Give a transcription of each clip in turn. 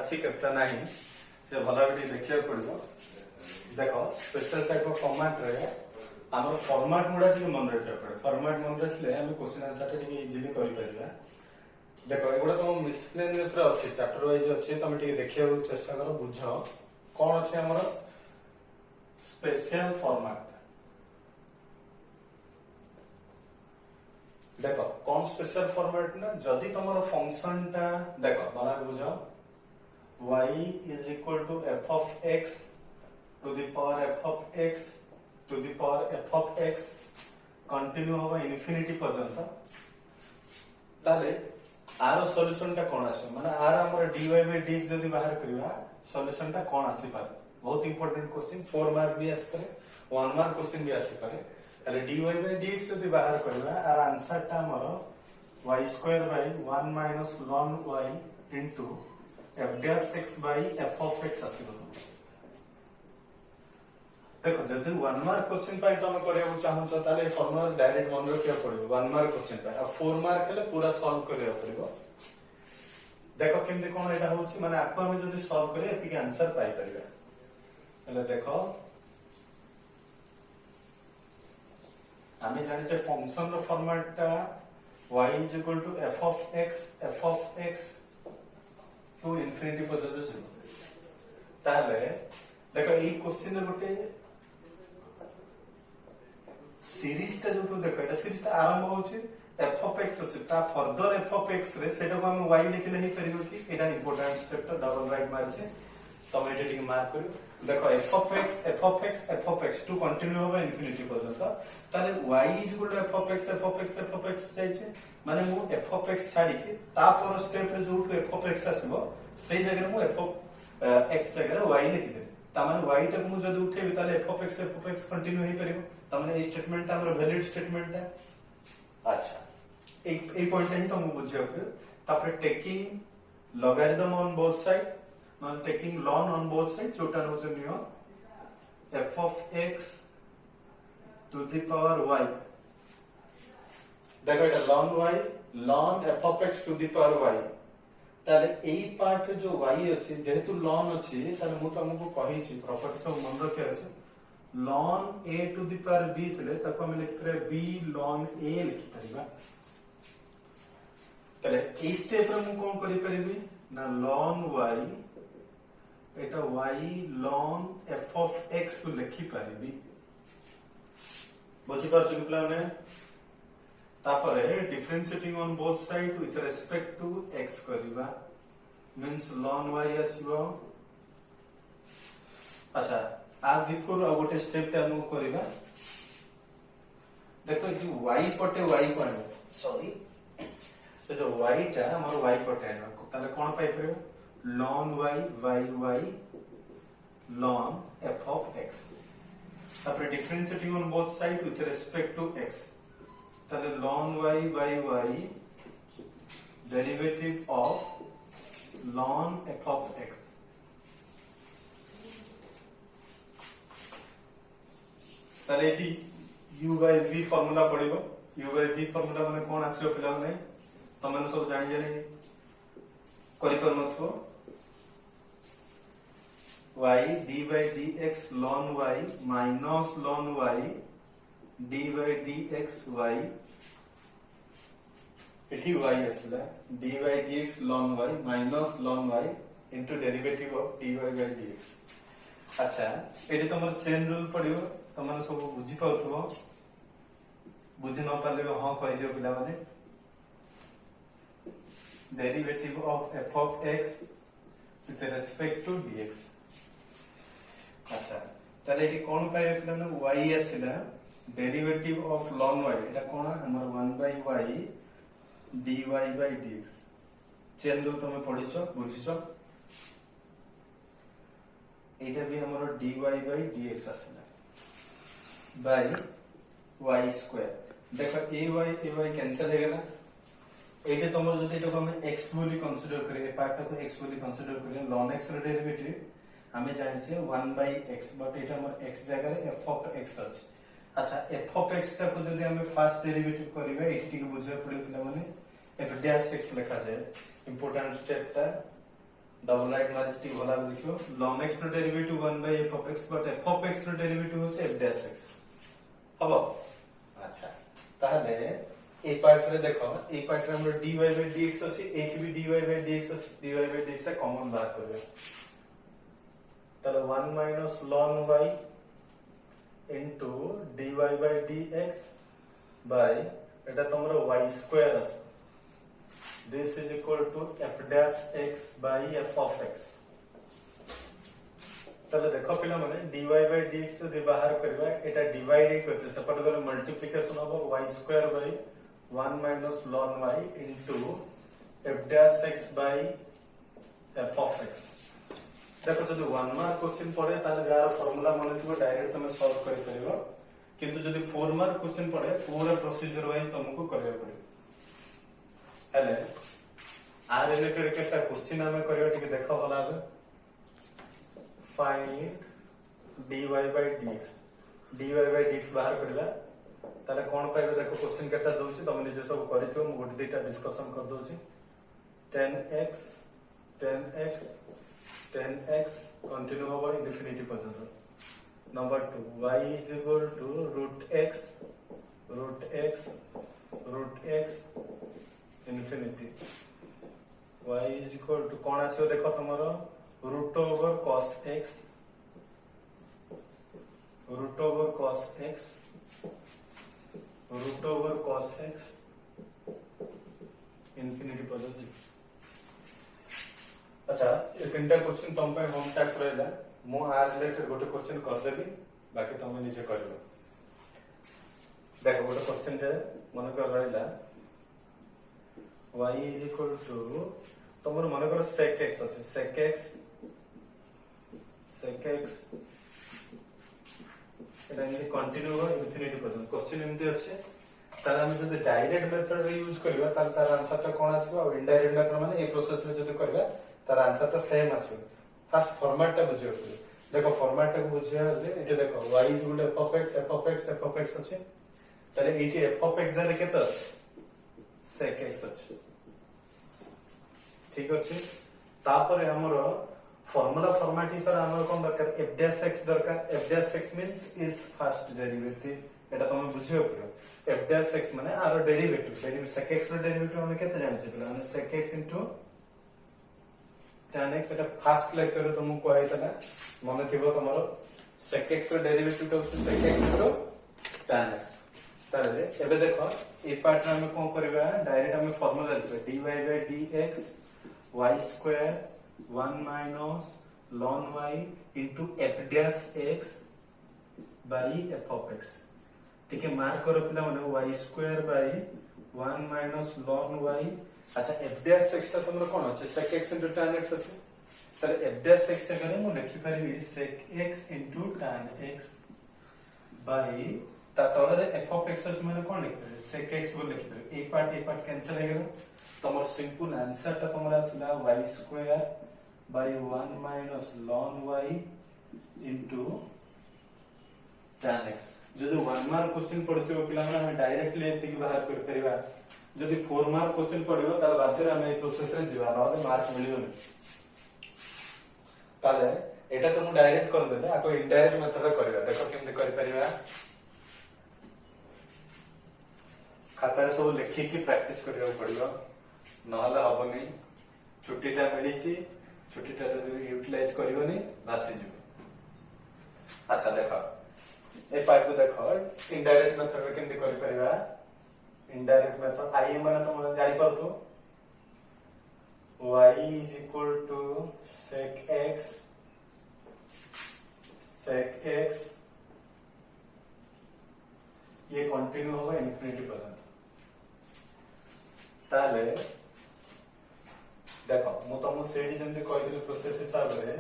अच्छी केतना नहीं से भला भी देखिया पड़िबो। देखो स्पेशल टाइप ऑफ फॉर्मेट रे हमर फॉर्मेट गुडा ठीक मन रखिया पड़े। फॉर्मेट मन रखले हम क्वेश्चन आंसर ठीक इजीली करि परिबा। देखो एगुडा तुम मिसलेनियस रे अछि चैप्टर वाइज अछि तुम ठीक देखिया चेष्टा करो बुझो कोन अछि हमर स्पेशल फॉर्मेट। देखो कौन स्पेशल फॉर्मेट ना जदि तुम फंक्शन टा देखो बड़ा बुझो y is equal to f of x to the power f of x to the power f of x continue होगा इनफिनिटी पर्यंत ताले आर सॉल्यूशन टा कोन आसे माने आर हमर dy by dx जदि बाहर करिवा सॉल्यूशन टा कोन आसी पारे। बहुत इंपोर्टेंट क्वेश्चन 4 मार्क भी आसी पारे 1 मार्क क्वेश्चन भी आसी पारे। अरे dy by dx जदि बाहर करिवा आर आंसर टा हमर y square by 1 minus ln y into f dash x by f of x आसीबो। देखो जदि 1 मार्क क्वेश्चन पाई तुम करियो चाहू छ ताले फॉर्मूला डायरेक्ट मन रखिया पड़िबो 1 मार्क क्वेश्चन पाई आ 4 मार्क हेले पूरा सॉल्व करिया पड़िबो। देखो केमते कोन एटा होछि माने आको हम जदि सॉल्व करिया एति के आंसर पाई परिबा। हेले देखो आमे जानि छे फंक्शन रो फॉर्मेट टा y is equal to f of x to infinity पर्यंत छिबो। ताले देखो ई क्वेश्चन रे गोटे सीरीज टा जो देखो एटा सीरीज टा आरंभ होछि f of x अछि ता फर्दर f of x रे सेटा को हम y लिखले ही परिबो कि एटा इंपोर्टेंट स्टेप टा डबल राइट मार छै तमे एटा ठीक मार्क करियो। देखो f of x to continue होबा इंफिनिटी पर्यंत ताले y is equal to f of x जाय छै माने मु f of x छाडी के ता पर स्टेप रे जो f of x आसीबो सेही जगह मु f of x जगह y लिखि दे ता माने y टा मु जदी उठेबी ताले f of x कंटिन्यू हे परिबो ता माने ए स्टेटमेंट हमर वैलिड स्टेटमेंट है। अच्छा ए पॉइंट ही तुम बुझियो तापर taking logarithm on both side मान taking ln on both side जोटा नो जो नियो f of x to the power y देखो एटा ln f of x to the power y ताले एई पार्ट जो y अछि जेहेतु ln अछि ताले मु तुमको कहि छी प्रॉपर्टी सब मन रखे अछि ln a to the power b तले तको हम लिख करे b ln a लिखि परिबा। तले ए स्टेप रे मु कोन करि परिबी ना ln y Etah y ln f of x को लिखि परिबी। बुझि पाछो कि प्लान है तापरे differentiating on both side with respect to x करिबा मींस ln y आसीबो। अच्छा आ बिफोर आ गोटे स्टेप टा मु करिबा। देखो जो y पटे y को आनो सॉरी तो जो y टा हमर y पटे आनो ताले कोन पाई परबो ln y ln f of x तापर differentiating on both side with respect to x ताले ln y derivative of ln f of x ताले ही u by v फार्मूला पड़िबो। u by v फार्मूला माने कोन आसीबो पिला माने तमन सब जानि जानि करि पर नथो y d by dx ln y minus ln y d by dx y एठी y आसला d by dx ln y minus ln y into derivative of dy by dx। अच्छा एठी तमर चेन रूल पड़िबो तमन सब बुझी पाउथबो बुझी न पाले हां कहि दियो पिला माने derivative of f of x with respect to dx। अच्छा ताले एठी कोन पाए पिला न y आसिला डेरिवेटिव ऑफ ln y एटा कोन हमर 1 by y dy by dx chain rule तमे पढिछो बुझिछो एटा भी हमर dy by dx आसिला by y square. देखो ay कैंसिल हो गला एटे तमरो जति तो हम x बोली कंसीडर करे ए पार्ट को x बोली कंसीडर करे ln x रो डेरिवेटिव हमें जानि छे 1 by x बट एटा हमर x जगह रे f of x अछि। अच्छा f of x ता को जदि हमें फर्स्ट डेरिवेटिव करबे एठी ठीक बुझे पड़े पिला माने f dash x लिखा जाय इंपोर्टेंट स्टेप ता डबल राइट मारिस टी भला देखियो ln x रो derivative 1 by f of x but f of x रो डेरिवेटिव होचे f dash x हबो अच्छा ताहले ए पार्ट रे देखो ए पार्ट रे हमर dy by dx अछि एक भी dy by dx अछि dy by dx ता कॉमन बाहर करबे ताले 1 minus ln y into dy by dx by এটা তোমরা y স্কয়ার আছে this is equal to f dash x by f of x তাহলে দেখো পিলা মানে dy by dx যদি বাহার করবা এটা ডিভাইড ই করছে সেপট গলে মাল্টিপ্লিকেশন হবে y square by 1 minus ln y into f dash x by f of x देखो যদি 1 मार्क क्वेश्चन पड़े ताले यार फार्मूला माने थो डायरेक्ट तुम सॉल्व कर परिबो किंतु जदि 4 मार्क क्वेश्चन पड़े पूरा प्रोसीजर वाइज तुमको करबे पड़े हेले आ रिलेटेड केटा क्वेश्चन हमें करबे ठीक देखो होला find dy by dx dy by dx बाहर करला ताले कोन पाइबे देखो क्वेश्चन केटा दोछि तुम निजे सब करिथो मु गोटे देटा डिस्कशन कर दोछि 10x 10x कंटिन्यू होबो इंफिनिटी पर्यंत number 2 y is equal to root x infinity y is equal to कोन आसीओ देखो तमरो root over cos x infinity पर्यंत अच्छा ये तीनटा क्वेश्चन तुम पे होम टास्क रहला मु आ रिलेटेड गोटे क्वेश्चन कर देबी बाकी तुम निजे करबो देखो गोटे क्वेश्चन रे मन कर रहला y is equal to तुमर मन कर sec x अछि sec x एटा नि कंटिन्यू हो इंफिनिटी पर्यंत क्वेश्चन एमती अछि तार हम जदि डायरेक्ट मेथड रे यूज करबा तार तार आंसर ता कोन आसीबो और इनडायरेक्ट मेथड माने ए प्रोसेस रे जदि करबा तार आंसर ता सेम आसीबो फर्स्ट फॉर्मेट ता बुझियो देखो फॉर्मेट टा बुझिया जे एटे देखो y is equal to f of x अछि ताले एटी f of x जारे केत sec x अछि ठीक अछि तापर हमरो फॉर्मूला फॉर्मेट ही सर हमर कोन दरकार f dash x means its first derivative एटा तुम बुझियो पड़ो f dash x माने आरो डेरिवेटिव sec x रो डेरिवेटिव हम केते जानि छै हम sec x into tan x एटा फर्स्ट लेक्चर रे तुमको कहैतला मन थिबो तमरो sec x रो डेरिवेटिव तो sec x into tan x तारे एबे देखो ए पार्ट रे हम कोन करबा डायरेक्ट हम फार्मूला लिखबा dy by dx y square 1 minus ln y into f dash x by f of x ठीक है मार्क करो पिला माने y square by 1 minus ln y अच्छा f dash x ता तुमरो कोन अछि sec x into tan x अछि तारे f dash x ता करे मु लिखि परिबी sec x into tan x by ता तळरे f of x अछि माने कोन लिखि sec x बोल लिखि परिबी एक पार्ट कैंसिल हो गेल तमर सिंपल आंसर ता तमरा असला y square by 1 minus ln y into tan x जदि 1 मार्क क्वेश्चन पढितो पिला हम डायरेक्टली एति बाहर कर परिबा जदि 4 मार्क क्वेश्चन पढिबो तार बादरे हम ए प्रोसेस रे जीवा न मार्क मिलियोनी ताले एटा तो मु डायरेक्ट कर देले आको इनडायरेक्ट मेथड करबा देखो केमते कर परिबा खाता रे सब लिखि के प्रैक्टिस करियो पड़ियो नहले हबनी छुट्टीटा मिलिछि छुट्टीटा जदि यूटिलाइज करियोनी भासी जिवो अच्छा देखो ए पार्ट को देखो इनडायरेक्ट मेथड रे केमते करि परिबा इनडायरेक्ट मेथड आई माने तुम जानि परथु y is equal to sec x ये कंटिन्यू होगा इंफिनिटी पर्यंत ताले देखो मु तुमको सेडी जंदी कहदिले प्रोसेस हिसाब रे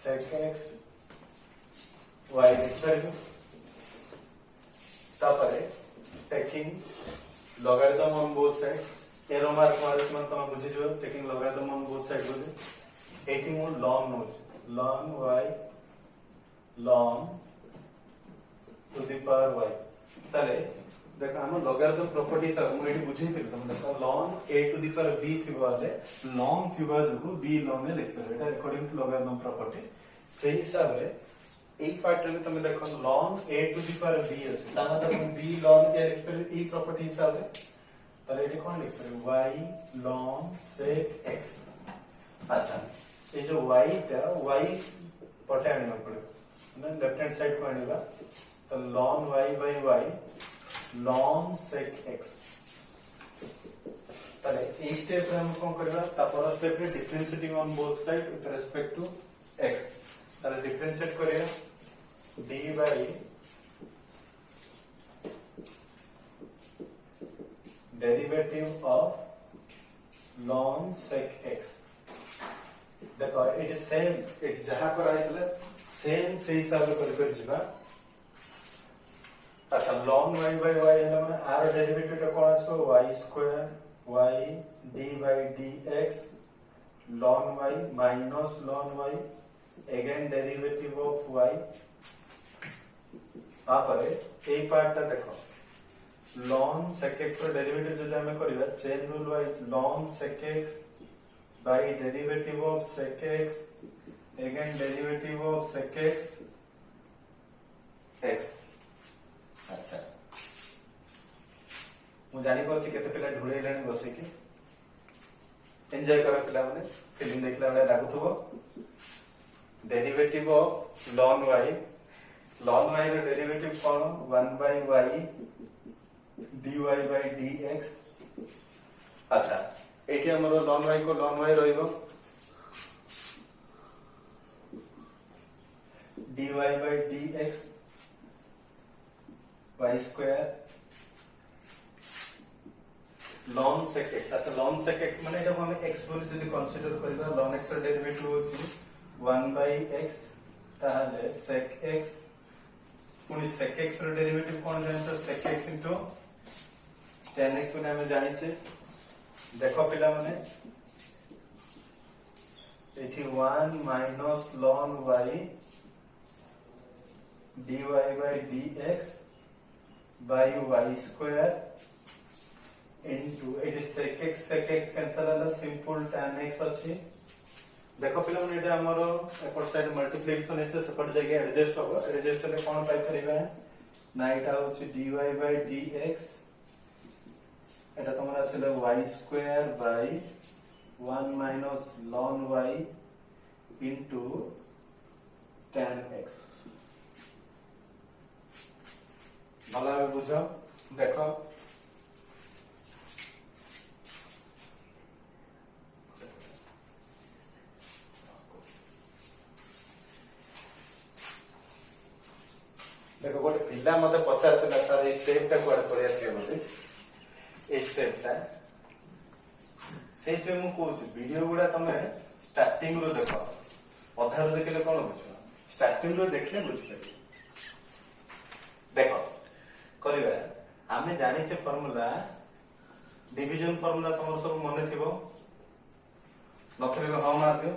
sec x y लिखियो तापरे टेकिंग logarithm on both sides arrow mark मारिस मन तुम बुझि जो taking logarithm on both sides बोली एटी मु ln नो ln y ln to the power y ताले देखो हम लॉगरिथम प्रॉपर्टी सब मु एठी बुझै फिर तुम देखो ln a to the power b थिबा ले ln थिबा जो b ln में लिख पर एटा अकॉर्डिंग टू लॉगरिथम प्रॉपर्टी सही हिसाब रे एक पार्ट रे तुम देखो ln a to the power b अछि ता मतलब b ln के लिख पर ई प्रॉपर्टी हिसाब रे ताले एठी कोन लिख पर y ln sec x अच्छा ये जो y टा y पटे आनी पड़े ना लेफ्ट हैंड साइड को आनीबा तो ln y by y ln sec x ताले ए स्टेप रे हम कोन करबा तापर स्टेप रे differentiating on both side with respect to x ताले डिफरेंशिएट करिया d by derivative of ln sec x देखो इट इज सेम इट्स जहां करा है सेम से हिसाब से कर जिबा अच्छा ln y by y है माने r डेरिवेटिव टा कोन आसो y square y d by dx ln y minus ln y again derivative of y आ परे ए पार्ट ता देखो ln sec x रो डेरिवेटिव जदि हमें करबा chain rule wise ln sec x by derivative of sec x again derivative of sec x x अच्छा मु जानि पाउछि केते पिला ढुळेलानी बसे कि एन्जॉय करा पिला माने फिल्म देखला वाला लागुथबो डेरिवेटिव ऑफ ln y रो डेरिवेटिव कोन 1 by y dy by dx अच्छा एठी हमरो ln y को ln y रहइबो dy by dx y square ln sec x अच्छा ln sec x माने एटा हम x बोली जदी कंसीडर करबा ln x रो डेरिवेटिव होची 1 by x ताहले sec x पुनी sec x रो डेरिवेटिव कोन जानता sec x tan x माने हम जानि छे देखो पिला माने एठी 1 minus ln y dy by dx by y square into it is sec x cancel ala simple tan x अछि देखो पिला माने एटा हमरो एपट साइड मल्टीप्लिकेशन है सेपट जगह एडजस्ट होबो एडजस्ट ले कोन पाई परिबा ना एटा होछि dy by dx এটা তোমরা ছিল y square by 1 minus ln y into tan x ভালোভাবে বুঝো দেখো देखो गोटे पिला मते पचारतला सर ए स्टेप टा कोड परि आसी बोली ए स्टेप ता से पे मु कहूची वीडियो गुडा तमे स्टार्टिंग रो देखो अधा रो देखले कोन बुझो स्टार्टिंग रो देखले बुझबे देखो करिबा आमे जानि छे फार्मूला डिवीजन फार्मूला तमर सब मने थिबो नथले हां मार दियो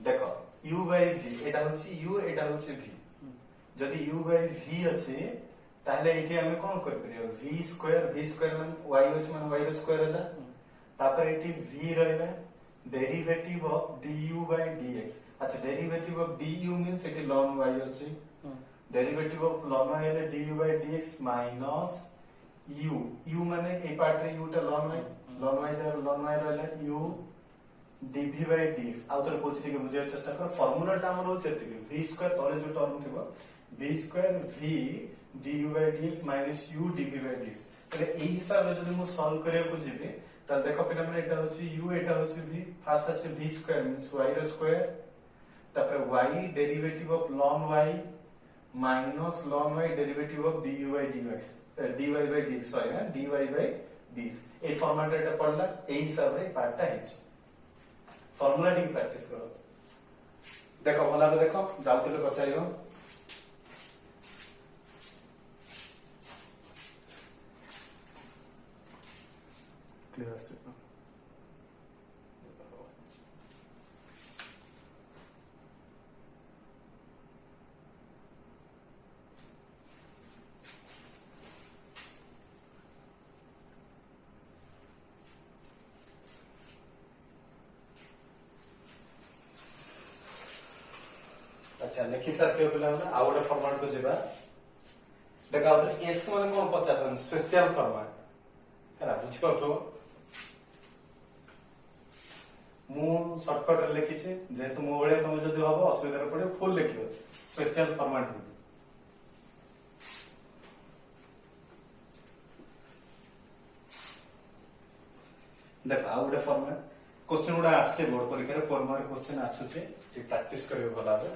देखो u by v एटा होची u एटा होची v जदि u by v अछि ताहले एठी हमें कोन कर परियो v स्क्वायर मान y होची मान y रो स्क्वायर हला तापर एठी v रहला derivative of du by dx अच्छा डेरिवेटिव ऑफ du मींस एठी ln y अछि डेरिवेटिव ऑफ ln y है du by dx minus u माने ए पार्ट रे u टा ln y जर ln y रहला u dv by dx आउतर कोचि के बुझे चेष्टा कर फार्मूला टा हमर होचे एति v स्क्वायर तले जो टर्म थिबो v square v du by dx minus u dv by dx तले ए हिसाब रे जदि मु सॉल्व करे को जिबे त देखो पिला माने एटा होची u एटा होची v फर्स्ट अछि v स्क्वायर मींस y रो स्क्वायर तापर y derivative of ln y minus ln y derivative of du by dx dy by dx sorry ना dy by dx A format एटा पड़ला ए हिसाब रे पार्ट टा hitch formula D practice करो देखो भला देखो डाउट ले पछाइयो क्लियर आस्ते तो अच्छा लिखि सारथियो पिला माने आ गोटे फॉर्मेट को जेबा देखा एस माने कोन पचातन स्पेशल फॉर्मेट हैला बुझ परतो मु शॉर्टकट रे लिखि छे जेतु मो बळे तुम जदी हबो असुविधा पड़े फुल लिखियो स्पेशल फॉर्मेट देख आ गोटे फॉर्मेट क्वेश्चन गुडा आसे बोर्ड परीक्षा रे 4 मार्क क्वेश्चन आसुचे टी प्रैक्टिस करियो भला बे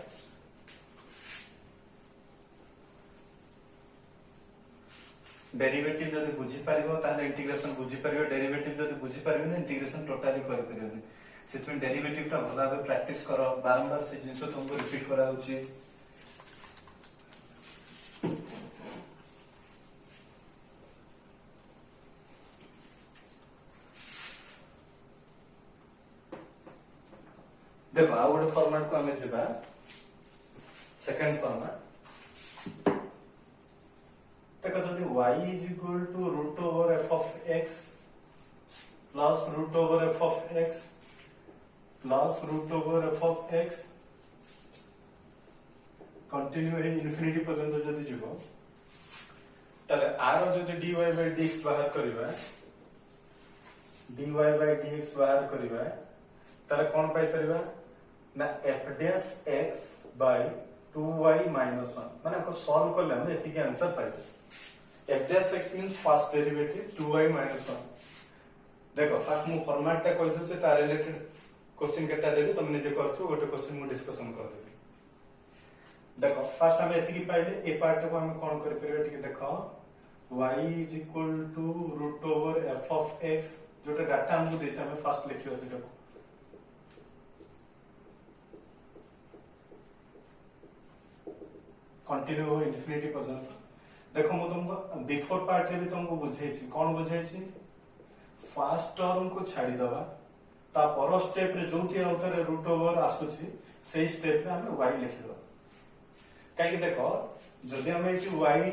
डेरिवेटिव जदी बुझी परिबो ताले इंटीग्रेशन बुझी परिबो डेरिवेटिव जदी बुझी परिबो इंटीग्रेशन टोटली कर परिबो सेतमे डेरिवेटिव ता भला बे प्रैक्टिस करो बारंबार से जिंस तुमको रिपीट करा होची देखो आ गोटे फॉर्मेट को हमें जेबा सेकंड फॉर्मेट देखो जदी y is equal to root over f of x plus root over f of x plus root over f of x continue है इन्फिनिटी पर्यंत जदी जीवो तले r जदी dy by dx बाहर करबा dy by dx बाहर करबा तले कोन पाई परबा ना f dash x by 2y minus 1 माने को सॉल्व करले हम एति के आंसर पाइबे f dash x means first derivative 2y minus 1 देखो फर्स्ट मु फॉर्मेट टा कहि दउचे ता रिलेटेड क्वेश्चन केटा देबी तुम निजे करथु गोटे क्वेश्चन मु डिस्कशन कर देबी देखो फर्स्ट हम एति की पाइले ए पार्ट को हम कोन करि परबे ठीक देखो y is equal to root over f of x जोटा डाटा हमको देछ हम फर्स्ट लिखियो सेटा को कंटिन्यू हो इन्फिनिटी पर्यंत देखो मु तुमको बिफोर पार्ट रे भी तुमको बुझाई छी कोन बुझाई छी फर्स्ट टर्म को छाडी दबा ता पर स्टेप रे जोथि आउथरे रूट ओवर आसुची सेही स्टेप रे हमें y लिखि दो काई कि देखो जदी हमें इसी y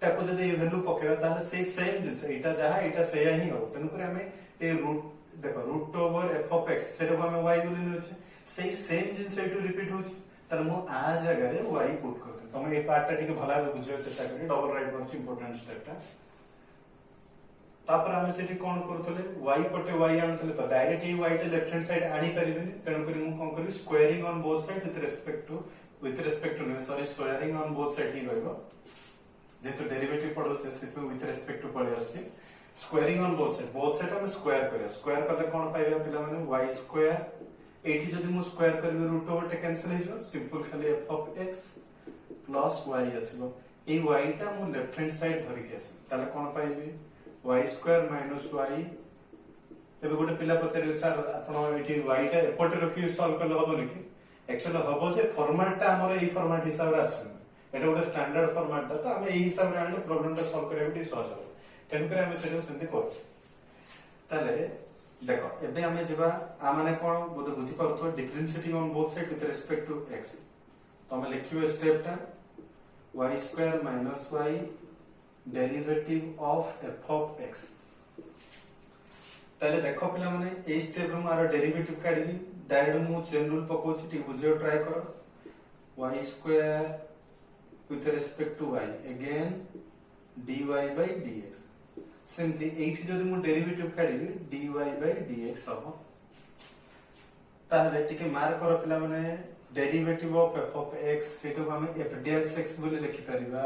टा को जदी वैल्यू पकेबा ताले सेही सेम जिंस एटा जहा एटा सेया ही हो तनु करे हमें ए रूट देखो root over f of x सेटा को हमें y बोली नै छै सेही सेम जिंस एटू रिपीट होची तर मु आ जगह रे y पुट कर तुम ए पार्ट टा ठीक भला बुझियो चेष्टा करी double right most important step टा तापर हम सेठी कोन करथले y पटे y आनथले तो डायरेक्ट ई y टे लेफ्ट हैंड साइड आनी परिबेनी तेनु करी मु कोन करी squaring on both side with respect to sorry squaring on both side ही रहइबो जेतो डेरिवेटिव पढो छै सेतो विथ रिस्पेक्ट टू पढे आछि स्क्वेयरिंग ऑन बोथ साइड हम स्क्वायर करियो स्क्वायर करले कोन पाइबा पिला माने y स्क्वायर एठी जदी मु स्क्वायर करबी रूट ओवर टे कैंसिल हे जो सिंपल खाली f of x plus y आसीबो ए y टा मु लेफ्ट हैंड साइड धरि के आसी ताले कोन पाइबी y स्क्वायर माइनस y एबे गोटे पिला पचारे सर आपण एठी y टा एपटे रखि सॉल्व करले हबो नकी एक्चुअली हबो जे फॉर्मेट टा हमर एई फॉर्मेट हिसाब रे आसी एटा गोटे स्टैंडर्ड फॉर्मेट टा तो हम एई हिसाब रे आने प्रॉब्लम टा सॉल्व करे बिटी सहज हो तेन करे हम सेटा सेंति कर ताले देखो एबे हमें जेबा आ माने कोन बोध बुझी परतो differentiating on both side with respect to x तो हम लिखियो स्टेप टा y square minus y derivative of f of x ताले देखो पिला माने ए स्टेप रे मारो डेरिवेटिव काढिबी डायरेक्ट मु चेन रूल पकोछि टी बुझियो ट्राई करो y square with respect to y again dy by dx सेमती एठी जदी मु डेरिवेटिव काढिबी dy by dx हबो ताले टिके मार्क करो पिला माने derivative of f of x सेटो हम f dash x बोले लिखि परिबा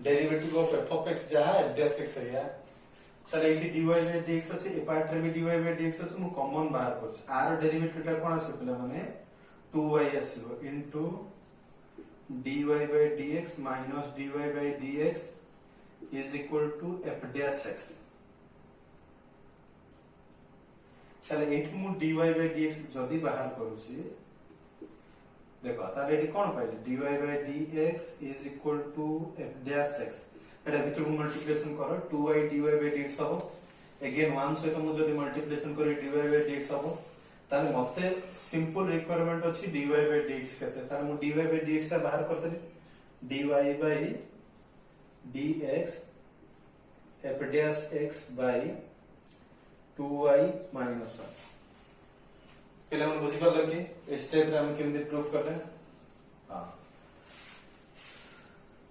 derivative of f of x जहा f dash x या तर एठी dy by dx अछि ए पार्ट रे भी dy by dx अछि मु कॉमन बाहर करछ आर डेरिवेटिव टा कोन आसे पिला माने 2y आसीबो into dy by dx minus dy by dx is equal to f dash x ताले एठी मु dy by dx जदी बाहर करूची देखो ताले एठी कोन पाइले dy by dx is equal to f dash x एटा भितर को मल्टीप्लिकेशन करो 2y dy by dx हो अगेन 1 से तो मु जदी मल्टीप्लिकेशन करी dy by dx हो ताले मते सिंपल रिक्वायरमेंट अछि dy by dx केते ताले मु dy by dx ता बाहर करतली dy by dx f dash x by 2y minus 1 पहले हम बुझी परले कि स्टेप रे हम केमि प्रूव करले हाँ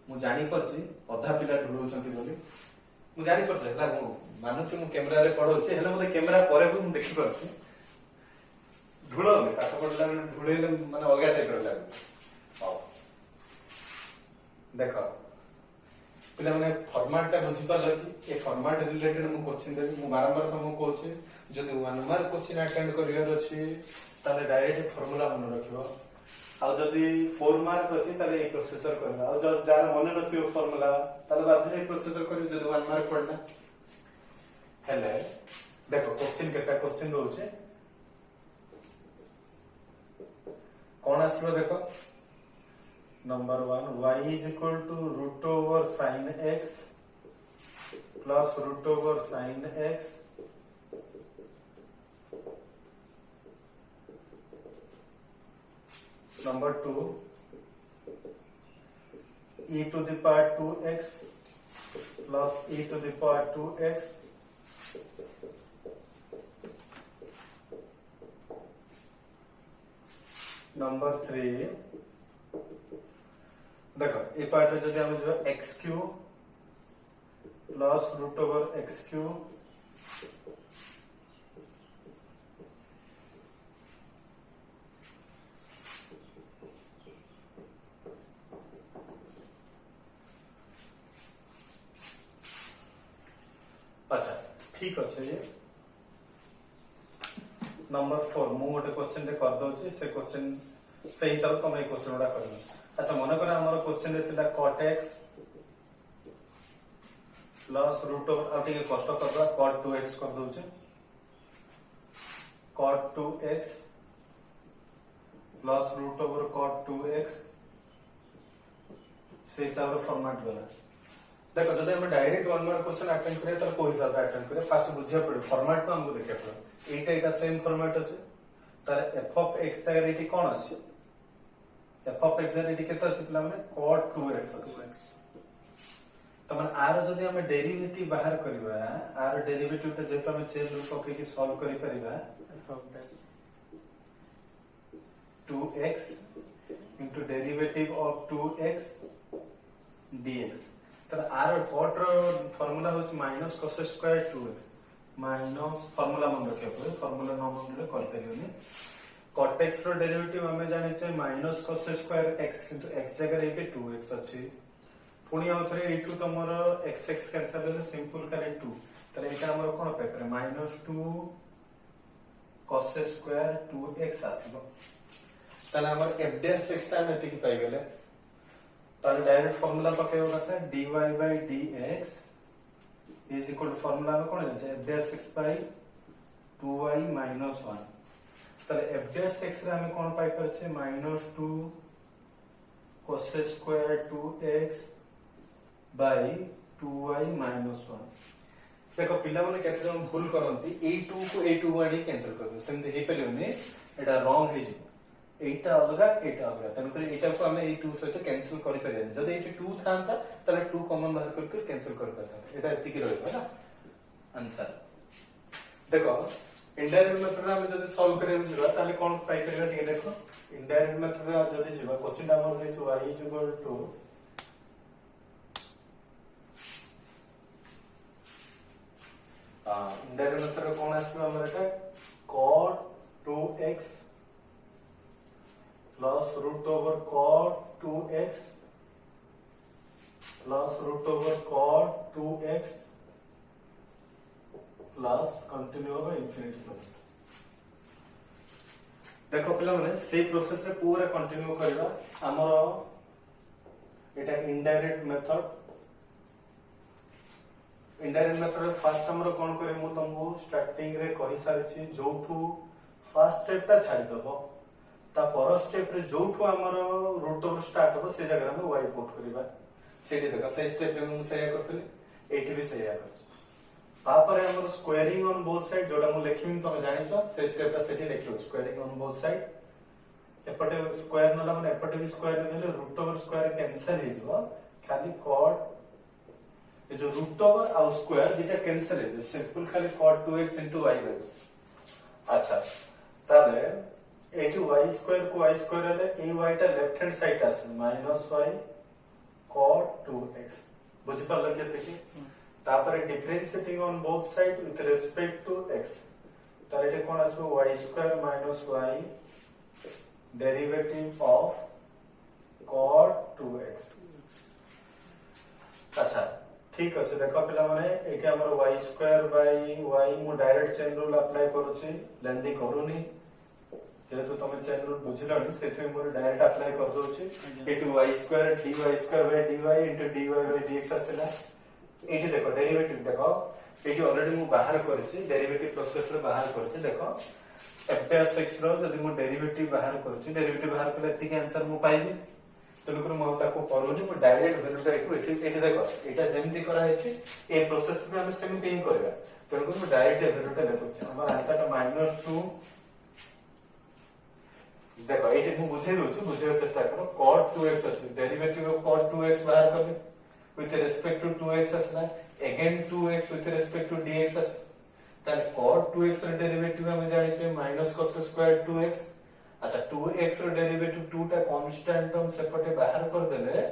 मु जानी परछि अधा पिला ढुलौछंती बोली मु जानी परछि हला मु मानुछि मु कैमरा रे पढौछि हेले मते कैमरा परे भी मु देखि परछि ढुलौले पाठ पढला ढुलैले माने अलगा टाइप रो लागु हां देखो पिला माने फॉर्मेट ता बुझि पाल कि ए फॉर्मेट रिलेटेड मु क्वेश्चन देबी मु बारंबार तुमको कहूछि जदि 1 मार्क क्वेश्चन अटेंड करिवार अछि ताले डायरेक्ट फार्मूला मन रखिबो आ जदि 4 मार्क अछि ताले ए प्रोसेसर करबा आ जब जार मन नथियो फार्मूला ताले बाध्य ए प्रोसेसर करियो जदि 1 मार्क पड़ना हेले देखो क्वेश्चन केटा क्वेश्चन रहउछे कोन आसीबो देखो number 1 y is equal to root over sin x plus root over sin x number 2 e to the power 2x plus e to the power 2x number 3 देखो ए part में जदि हम जो x q plus root over x q अच्छा ठीक अच्छे ये number 4 मु गोटे क्वेश्चन रे कर दउची से क्वेश्चन से हिसाब तुम ए क्वेश्चन उडा करबो अच्छा मन कर हमर क्वेश्चन रे थिला cot x plus root over आ ठीक कष्ट करबा cot 2x कर दउची cot 2x plus root over cot 2x से हिसाब रे फॉर्मेट गला देखो जदि हम डायरेक्ट 1 मार्क क्वेश्चन अटेंड करे त कोई हिसाब रे अटेंड करे फास्ट बुझिया पड़े फॉर्मेट को हमको देखिया पड़े एटा सेम फॉर्मेट अछि तार f of x एटी कोन अछि f of x एटी केते अछि पिला माने cot 2x अछि त माने आर जदि हम डेरिवेटिव बाहर करबा आर डेरिवेटिव त जेतो हम चेन रूप पके कि सॉल्व करि परिबा f of dash 2x into derivative of 2x dx तर आर cot रो फार्मूला होच minus cos square 2x minus formula मन रखे पड़े फार्मूला न मन रे कर परियोनी cot x रो डेरिवेटिव हमें जानि छै माइनस cos स्क्वायर x किंतु x जगह रे 2x अछि पुनी आउथरे a2 तमर x x कैंसिल होले सिंपल करे 2 तर एटा हमर कोन पे करे माइनस 2 cos स्क्वायर 2x आसीबो तने हमर f डैश x टाइम एति की पाई गेले ताले डायरेक्ट फार्मूला पकेबो कथा dy by dx is equal to formula में कोन छै f dash x by 2y minus 1 ताले f dash x रे हमें कोन पाई पर छै minus 2 cos square 2x by 2y minus 1 देखो पिला माने केते जन भूल करंती a2 को a2 वाडी कैंसिल कर दो सेमते हे पेलोने एटा रॉन्ग हे जे एटा अलगा तन कर एटा को हमें a2 सहित कैंसिल करि परिया जदि एटी 2 थांता तले 2 कॉमन बाहर करके कैंसिल कर करता एटा एति की रहबा ना आंसर देखो इनडायरेक्ट मेथड में जदि सॉल्व करे जिबा ताले कोन पाई करबा ठीक देखो इनडायरेक्ट मेथड में जदि जिबा क्वेश्चन नंबर दे y equal to indirect method कोन आसीबा हमर एटा cot 2x plus root over cot 2x plus root over cot 2x plus continue over infinity plus देखो पिला माने से प्रोसेस रे पूरा कंटिन्यू करबा हमर एटा इनडायरेक्ट मेथड फर्स्ट हमर कोन करे मु तुमको स्टार्टिंग रे कहि सारछि जोठू फर्स्ट स्टेप ता छाडी दबो ता पर स्टेप रे जोठू हमर रूट ओवर स्टार्ट हो से जगह में y पुट करबा सेठी देखा से स्टेप रे मु सेया करथली एठी भी सेया करछ तापर हमर स्क्वायरिंग ऑन बोथ साइड जोडा मु लेखिम तमे जानि छ से स्टेप ता सेठी लेखियो स्क्वायरिंग ऑन बोथ साइड एपटे स्क्वायर नला माने एपटे भी स्क्वायर नेले रूट ओवर स्क्वायर कैंसिल हे जबो खाली cot ये जो रूट ओवर और स्क्वायर दिटा कैंसिल है जो सिंपल खाली cot 2x y रहबो अच्छा ताले एटी y स्क्वायर को y स्क्वायर हेले ए y टा लेफ्ट हैंड साइड आसे माइनस y cot 2x बुझि पाल केते की तापर differentiating on both side with respect to x तार एटे कोन आसबो y square minus y derivative of cot 2x अच्छा ठीक अछि देखो पिला माने एठी हमर y स्क्वायर बाय y मु डायरेक्ट चेन रूल अप्लाई करूची लेंदी करूनी जेहेतु तुम चेन रूल बुझिलनी सेथे मोर डायरेक्ट अप्लाई कर दोची एठी y square dy square by dy into dy by dx आछला एठी देखो डेरिवेटिव देखो एठी ऑलरेडी मु बाहर करछि डेरिवेटिव प्रोसेस रे बाहर करछि देखो f dash x रो जदि मु डेरिवेटिव बाहर करछि डेरिवेटिव बाहर करले एति के आंसर मु पाइबी तेणुकर मु ताको करूनी मु डायरेक्ट वैल्यूटा एठी देखो एटा जेमति करा हेछि ए प्रोसेस में हम सेमति ही करबा तेणुकर मु डायरेक्ट वैल्यूटा लेखुछि हमर आंसर टा -2 देखो एठी मु बुझे दोछु बुझे चेष्टा करो cot 2x अछि डेरिवेटिव ऑफ cot 2x बाहर करले विथ रिस्पेक्ट टू 2x असला again 2x with respect to dx अस ताले cot 2x रे डेरिवेटिव हम जानि छै -cos स्क्वायर 2x अच्छा 2x रो डेरिवेटिव 2 टा कांस्टेंट टर्म सेपटे बाहर कर देले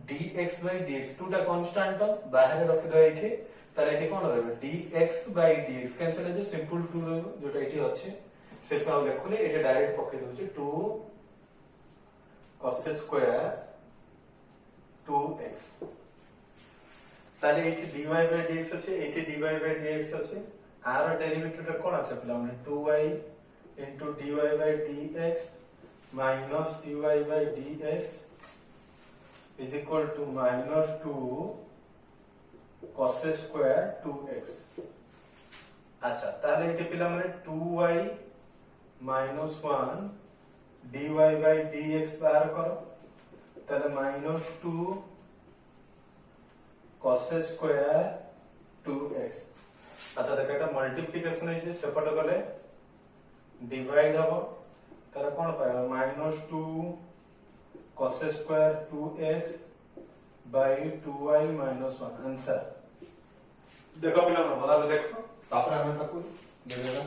dx बाय dx 2 टा कांस्टेंट टर्म बाहर रख दो एठी ताले एठी कोन रहबे dx बाय dx कैंसिल हे जो सिंपल 2 रहबो जोटा एठी अछि सेटा हम लेखुले एठी डायरेक्ट पके दोछि 2 cos स्क्वायर 2x ताले एठी dy बाय dx अछि एठी dy बाय dx अछि आर डेरिवेटिव टा कोन अछि पिला माने 2y into dy by dx minus dy by dx is equal to -2 cos square 2x अच्छा ताले एठी पिला माने 2y -1 dy by dx बाहर करो ताले -2 cos square 2x अच्छा देखा एटा मल्टीप्लिकेशन है सेपट गले डिवाइड हबो तारा कोन पाएबा -2 cos square 2x by 2y -1 answer देखो पिला बराबर देखो तापर हम ताको देबेला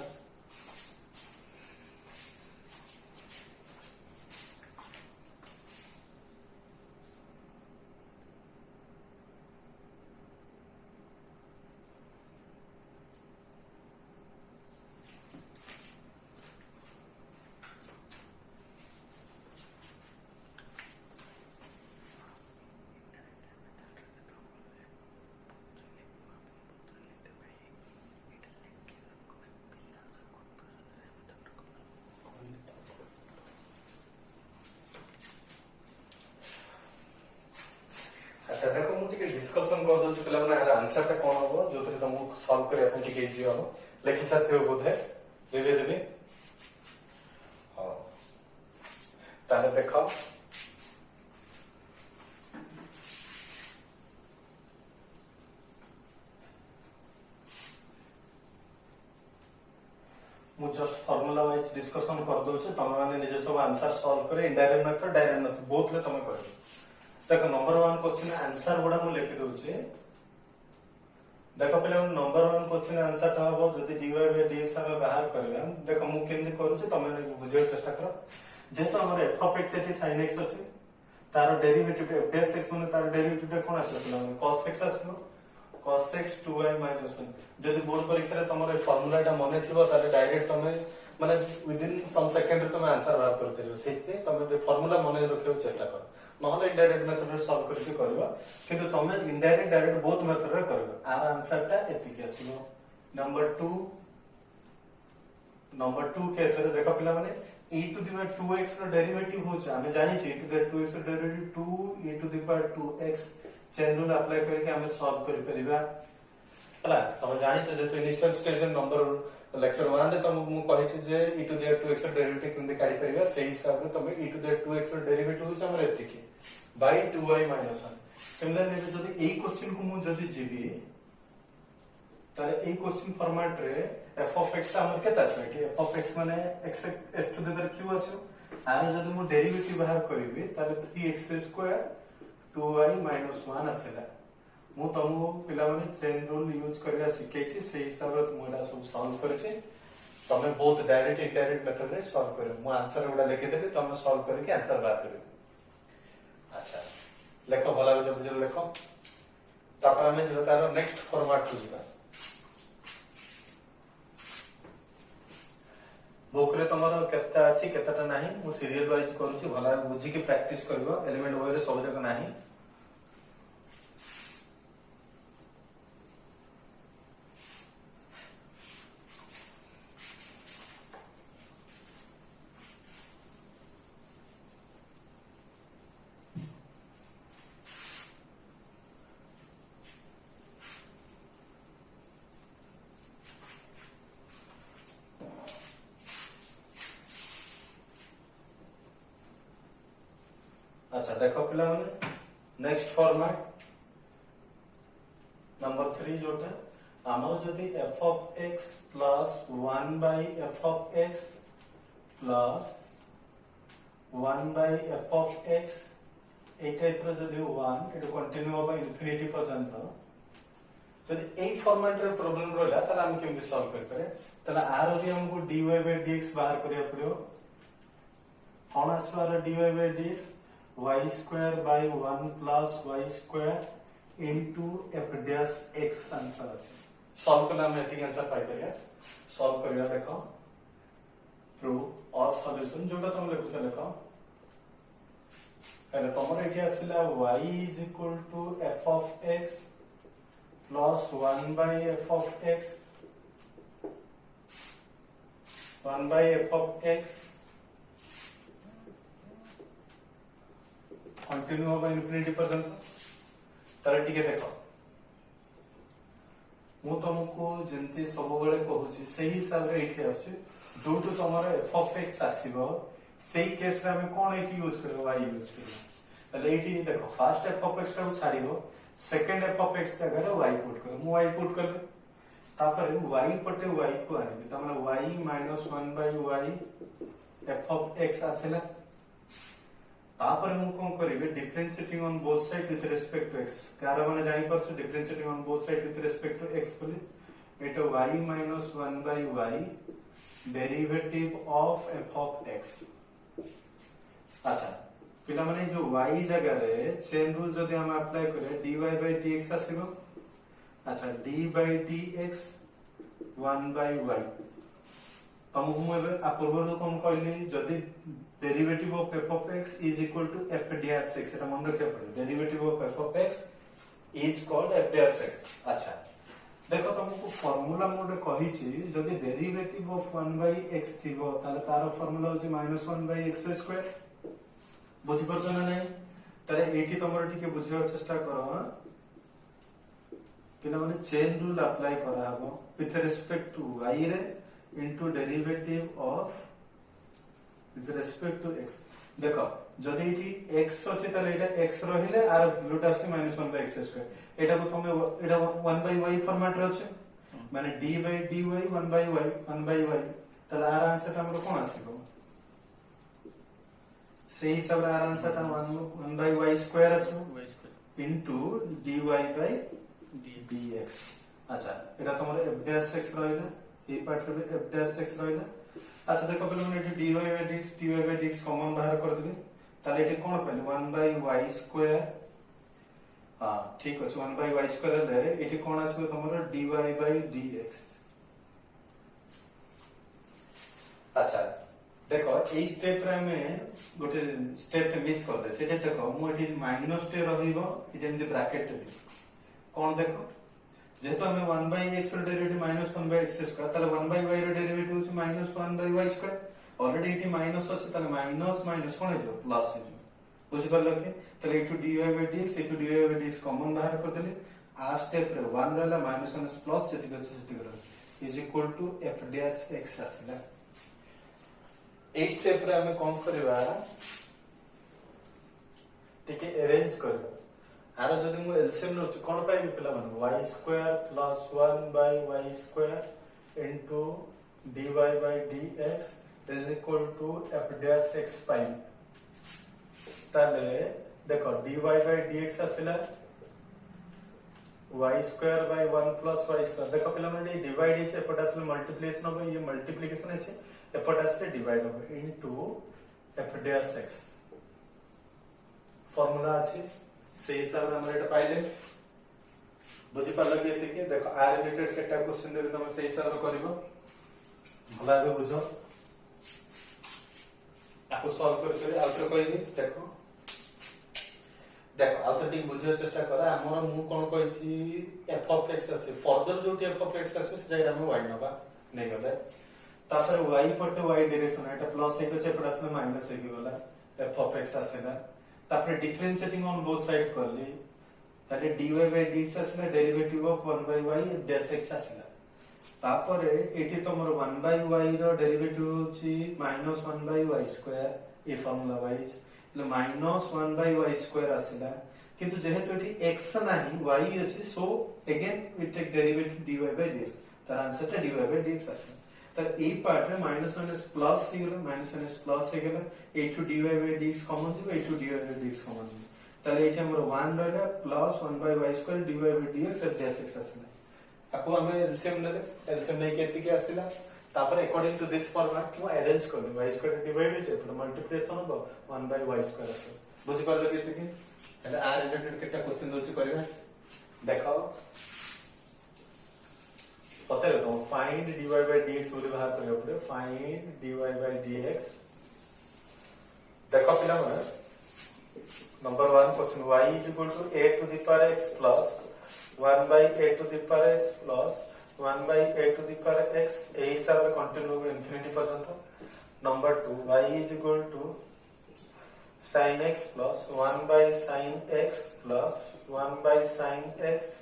देखो मु टिके डिस्कशन कर दो पिला माने आंसर टा कोन हो जो तरी तुम सॉल्व करे अपन टिके इजी हो लिखि साथे हो बोधे देबे देबे हां ताले देखो मु जस्ट फार्मूला वाइज डिस्कशन कर दो छ तमे माने निजे सब आंसर सॉल्व करे indirect method direct method both ले तमे करे देखो नंबर 1 क्वेश्चन आंसर गुडा मु लिखि दोचे देखो पहले नंबर 1 क्वेश्चन आंसर ता हो जदी dy by dx हम बाहर करबे देखो मु केंदी करू छ तमे बुझे चेष्टा करो जेतो हमर f of x eighty sin x अछि तार डेरिवेटिव f dash x माने तार डेरिवेटिव कोन आछला cos x आछलो cos x 2y - 1 जदी बोर्ड परीक्षा रे तमरे फार्मूला ता मने थिबो ताले डायरेक्ट तमे माने विद इन सम सेकंड रे तमे आंसर बाहर कर देबो सेते तमे फार्मूला मने रखियो चेष्टा करो नहले इनडायरेक्ट मेथड रे सॉल्व करके करबा किंतु तमे इनडायरेक्ट डायरेक्ट बोथ मेथड रे करबा आर आंसर ता एतिके आसीबो नंबर 2 केस रे देखो पिला माने e to the power 2x रो डेरिवेटिव हो छ हमें जानि छी e टू द 2x रो derivative 2 e to the power 2x chain rule apply करके हमें सॉल्व कर परिबा हला तमे जानि छ जे तो इनिशियल स्टेज नंबर लेक्चर 1 रे तम मु कहि छी जे e टू द 2x रो डेरिवेटिव केमते काढी परिबा सेही हिसाब रे तमे e टू द 2x रो डेरिवेटिव हो छ हमर एतिके by 2y - 1 सिमिलरली जदी ए क्वेश्चन को मु जदी जीबी ताले ए क्वेश्चन फॉर्मेट रे f of x ता हमर केता छै कि f of x माने x to the power q आछो आरे जदी मु डेरिवेटिव बाहर करबी ताले 3x² 2y - 1 आसेला मु तमु पिला माने चेन रूल यूज करबा सिखै छी सेही हिसाब रे मु एटा सब सॉल्व करै छी तमे बहुत डायरेक्ट इनडायरेक्ट मेथड रे सॉल्व करो मु आंसर गुडा लिखि देबे तमे सॉल्व करके आंसर बात करियो अच्छा लेखो भला जल्दी जल्दी लेखो तापर हमें जो तार नेक्स्ट फॉर्मेट को जिबा बुक रे तमरो केतना अछि केतना नाही मु सीरियल वाइज करूची भला बुझी के प्रैक्टिस करबो एलिमेंट वे रे सब जगह नाही अच्छा देखो पिला माने नेक्स्ट फॉर्मेट नंबर 3 जोटा हमर जदी f of x plus 1 by f of x plus 1 by f of x এই টাইপৰ যদি 1 এটো কন্টিনিউ হবে ইনফিনিটি পর্যন্ত যদি এই ফরম্যাট রে প্রবলেম রইলা তাহলে আমি কেমনে সলভ করি পারে তাহলে আর भी हमको dy by dx बाहर करिया पड़ियो कोन आसवार dy by dx y square by 1 plus y square into f dash x answer अछि सॉल्व करला हम एतिक आंसर पाइ परिया सॉल्व करिया देखो प्रूफ और सॉल्यूशन जोटा तुम लिखु देखो पहले तमर eighty आसिला y is equal to f of x plus 1 by f of x 1 by f of x continue होगा इनफिनिटी पर्यंत तारे टिके देखो मु तुमको जेंती सब बेले कहूची सही हिसाब रे एठी आछी जोटू तमरा f of x आसीबो सेही केस रे हम कोन एठी यूज करबो y यूज करबो तले एठी देखो फर्स्ट f of x को छाड़ीबो सेकंड f of x जगह रे y पुट करो मु y पुट कर तापर y पटे y को आनी तमरा y - 1 by y f of x आसेला तापर मु कोन करिवे differentiating on both side with respect to x कार माने जानि परछु differentiating on both side with respect to x बोली एटा y - 1 by y derivative of f of x अच्छा पिला माने जो y जगह रे चेन रूल जदी हम अप्लाई करे dy by dx आसीबो अच्छा d by dx 1 by y तमु मु एबे आ पूर्व कोन कहली जदी derivative of f of x is equal to f dash x এটা মনে রাখতে হবে derivative of f of x is called f dash x अच्छा देखो तुमको फार्मूला मोडे कहिछि जदी डेरिवेटिव ऑफ 1 by x थिबो ताले तार फार्मूला होछि -1 by x स्क्वायर बुझि परछ ना नै ताले एठी तमर टिके बुझियो चेष्टा करो पिना माने चेन रूल अप्लाई करा हबो विथ रिस्पेक्ट टू y रे into derivative of with respect to x देखो जदी एठी x अछि ताले एटा x रहिले आर वैल्यूटा अछि -1 by x स्क्वायर एटा को तमे एटा 1 by y फॉर्मेट रे अछि माने d by dy 1 by y 1 by y ताले आर आंसर हमरो कोन आसीबो सेही सब आर आंसर ता 1 by y स्क्वायर आसीबो इनटू dy by dx अच्छा एटा तमरो f dash x रहिले ए पार्ट रे f dash x रहिले अच्छा देखो पहले हम eighty dy by dx common बाहर कर देबे ताले एटी कोन पहले 1 by y स्क्वायर हां ठीक अछि 1 by y स्क्वायर ले एटी कोन आसीबो तमरो dy by dx अच्छा देखो ए स्टेप रे में गोटे स्टेप मिस कर दे एटी देखो मु एटी माइनस टे रहिबो एटी एंड ब्रैकेट दे कोन देखो जेतो हमें 1 by x रे डेरिवेटिव -1 by x स्क्वायर ताले 1 by y रे डेरिवेटिव होछि -1 by y square already eighty minus अछि ताले माइनस माइनस कोन हे प्लस हे बुझि परल के ताले एटू dy by dx एटू dy by dx common बाहर कर देले आ स्टेप रे 1 रहला -1 प्लस जति अछि जति कर is equal to f dash x आसीला ए स्टेप रे हमें कोन करबा टिके अरेंज करबा आरो जदी मु एलसीएम नो कोन पाइबे पिला माने y square plus 1 by y square into dy by dx is equal to f dash x पाइबे ताले देखो dy by dx आसिला y square by 1 plus y square देखो पिला माने डिवाइड है एपट आसले मल्टीप्लिकेशन हो ये मल्टीप्लिकेशन है एपट आसले डिवाइड हो into f dash x formula अछि से हिसाब रे हम एटा पाइले बुझी पाला कि एते देखो आर रिलेटेड केटा क्वेश्चन रे तुम से हिसाब रे करबो भला बे बुझो आपको सॉल्व कर आउटर कहबी देखो देखो आउटर टी बुझियो चेष्टा करा हमर मु कोन कहछि f ऑफ x अछि फर्दर जोटी f ऑफ x अछि से हम y नबा नै गले तापर y पटे y डायरेक्शन एटा प्लस एक छै पटा से माइनस एक गला f ऑफ x आसेला तापर डिफरेंशिएटिंग ऑन बोथ साइड करली ताले dy by dx आसेला derivative of 1 by y dash x आसेला तापर एटी तमर 1 by y रो डेरिवेटिव होची -1 by y square A formula wise ले -1 by y स्क्वायर आसेला किंतु जेहेतु एटी x नाही y अछि so again we take derivative dy by dx तार आंसर ता dy by dx आसे तर ए पार्ट रे -1 प्लस हे गेला -1 प्लस हे गेला a to dy by dx common जिवो a to dy by dx common जिवो तार एटी हमर 1 रहला plus 1 by y square dy by dx dash x आसेला ताको हमें एलसीएम नै केति के आसीला तापर अकॉर्डिंग टू दिस फॉर्मेट मु अरेंज करनी y स्क्वायर डिवाइड होचे तो मल्टीप्लिकेशन हो 1 by y स्क्वायर आसे बुझि पारले केति के એટલે આ રિલેટેડ કેટા ક્વેશ્ચन दोछि करबे देखो पछरे तो फाइंड dy by dx बोली बाहर करबे पड़े फाइंड dy by dx देखो पिला माने number 1 question y a to the power x plus 1 by a to the power x plus 1 by a to the power x ए हिसाब से कंटिन्यू हो इंफिनिटी पर्यंत number 2 y is equal to sin x plus 1 by sin x plus 1 by sin x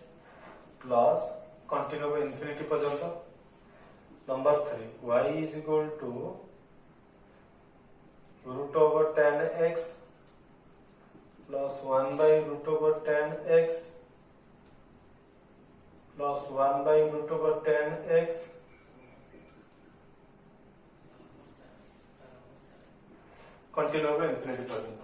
plus continue हो infinity पर्यंत number 3 y is equal to root over tan x plus 1 by root over tan x plus 1 by root over tan x continue हो infinity पर्यंत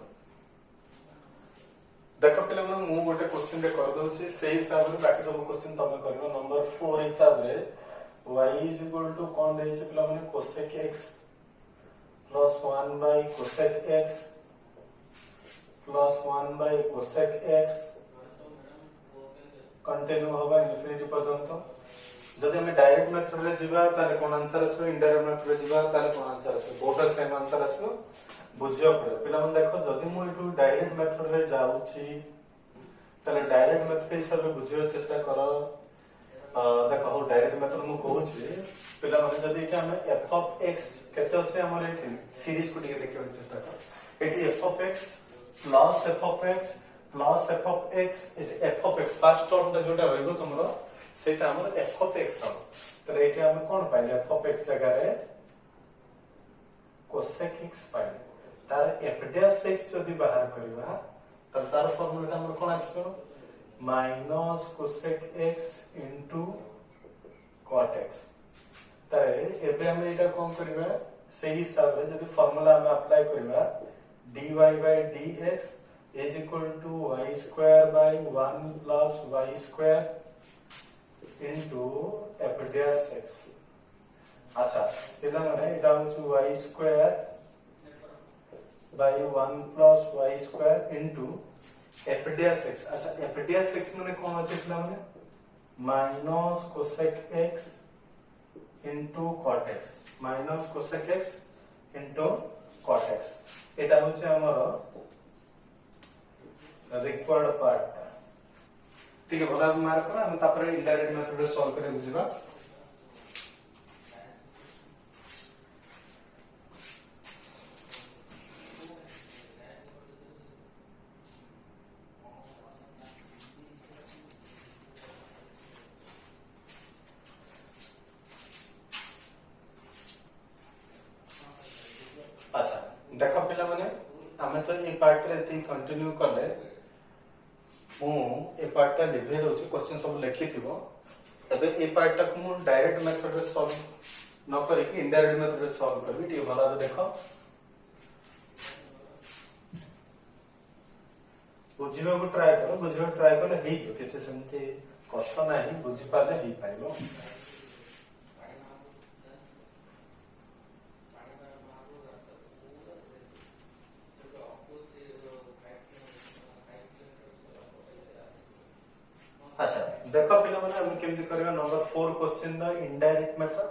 देखो पिला मन मु गोटे question रे कर दोछि से हिसाब रे बाकी सब क्वेश्चन तमे करबो नंबर 4 हिसाब रे y is equal to कोन देछि पिला मन cosec x plus 1 by cosec x plus 1 by cosec x continue होगा इंफिनिटी पर्यंत जदि हम डायरेक्ट मेथड रे जिबा ताले कोन आंसर आसो इनडायरेक्ट मेथड रे जिबा ताले कोन आंसर आसो बोथ सेम आंसर आसो बुझियो पड़े पिला मन देखो जदि मु इटू डायरेक्ट मेथड रे जाउची ताले डायरेक्ट मेथड हिसाब रे बुझियो चेष्टा करो देखो हो डायरेक्ट मेथड मु कहूची पिला मन जदि कि हम f of x केते अछि हमर एठी सीरीज को टिके देखियो चेष्टा करो एठी f of x plus f of x plus f of x f of x first term जोटा रहइबो तुमरो सेटा हमर f of x हम त एठी हम कोन पाइले f of x जगह रे cosec x पाइले तार f dash x जदी बाहर करबा त तार फार्मूला हमर कोन आछो minus cosec x into cot x तारे एबे हम एटा कोन करबा सही हिसाब रे जदी फार्मूला हम अप्लाई करबा dy by dx is equal to y square by 1 plus y square into f dash x अच्छा पिला माने एटा होछु y square by 1 plus y square into f dash x अच्छा f dash x माने कोन अछि पिला माने minus cosec x into cot x minus cosec x into cot x एटा होछि हमर रिक्वायर्ड पार्ट ठीक है भला मार्क करा हम तापर इनडायरेक्ट मेथड रे सॉल्व करे बुझिबा अच्छा देखो पिला माने हमें तो ए पार्ट रे ती कंटिन्यू करले मु ए पार्ट टा लिखे दोछि क्वेश्चन सब लिखि थिबो तबे ए पार्ट टा मु डायरेक्ट मेथड रे सॉल्व न करी कि इनडायरेक्ट मेथड रे सॉल्व करबी टी भला देखो बुझिबा को ट्राई करो हे जो केचे सेमते कष्ट नहीं बुझी पाले ही पाइबो। अच्छा देखो फिर मैंने हम केमती करबा number 4 question the indirect method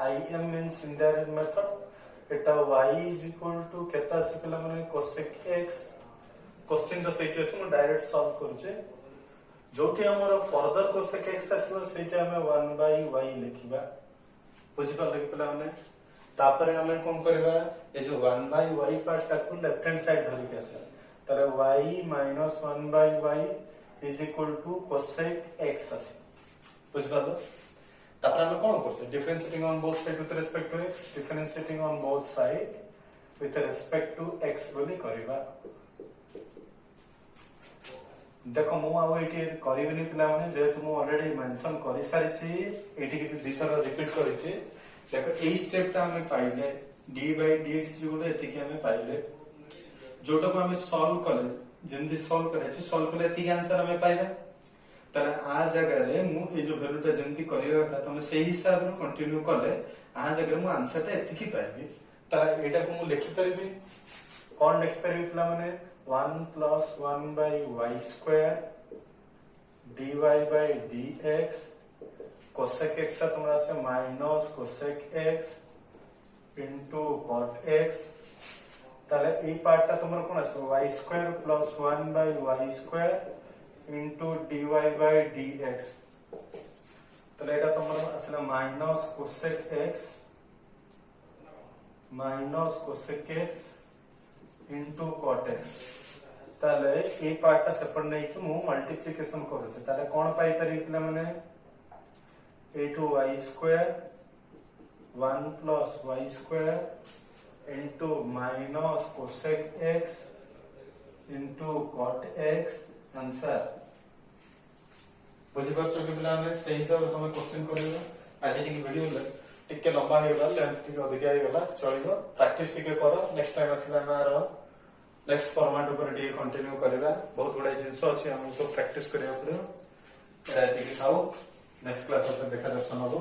IM means indirect method Etah y is equal to केता अछि पिला माने cosec x क्वेश्चन तो सेठी अछि म डायरेक्ट सॉल्व करूचे जोटी हमर फर्दर cosec x आसीबो सेटा हम 1/y लिखिबा बुझि पाले कि पिला माने तापरे हम कोन करबा ए जो 1/y पार्ट टाकू लेफ्ट हैंड साइड धरि के आसे तारे y - 1/y is equal to cosec x आसी बुझ पालो तापर हम कोन करछे differentiating on both side with respect to x differentiating on both side with respect to x बोली करबा देखो मु आ एटी करबिनी पिला माने जेतु मु ऑलरेडी मेंशन करि सारिछि एटी के दी तरह रिपीट करिछि देखो ए स्टेप ता हम पाइले d/dx जो एति के हम पाइले जोटा को हम सॉल्व कले जल्दी सॉल्व करे सॉल्व कले एति आंसर हमें पाइबा तले आ जगह रे मु ए जो वैल्यूटा जल्दी करियो था तमे सेही हिसाब रे कंटिन्यू कले आ जगह रे मु आंसर ता एति की पाइबी तले एटा को मु लिखि परबी कोन लिखि परबी पिला माने 1 + 1/y² dy/dx cosec x ता तुम्हारा से minus cosec x into cot x ताले ए पार्ट ता तुमरा कोन आसे y² + 1/y² into dy/dx ताले एटा तुमरा आसला minus cosec x minus cosec x into cot x ताले ए पार्ट ता सेपरेट नै कि मु मल्टीप्लिकेशन करू छ ताले कोन पाई परि पिला माने a2y² 1 + y² into minus cosec x into cot x answer बुझि पाछो कि पिला ने सही हिसाब रे हम क्वेश्चन करियो आज टिक वीडियो ले टिके लंबा हे गला लेंथ टिके अधिक हे गला चलिबो प्रैक्टिस टिके करो नेक्स्ट टाइम आसीला मारो नेक्स्ट फॉर्मेट ऊपर टिके कंटिन्यू करबा बहुत गुडा जिंस अछि हम सब प्रैक्टिस करिया पड़ो एटा टिके खाओ नेक्स्ट क्लास में देखा दर्शन हो।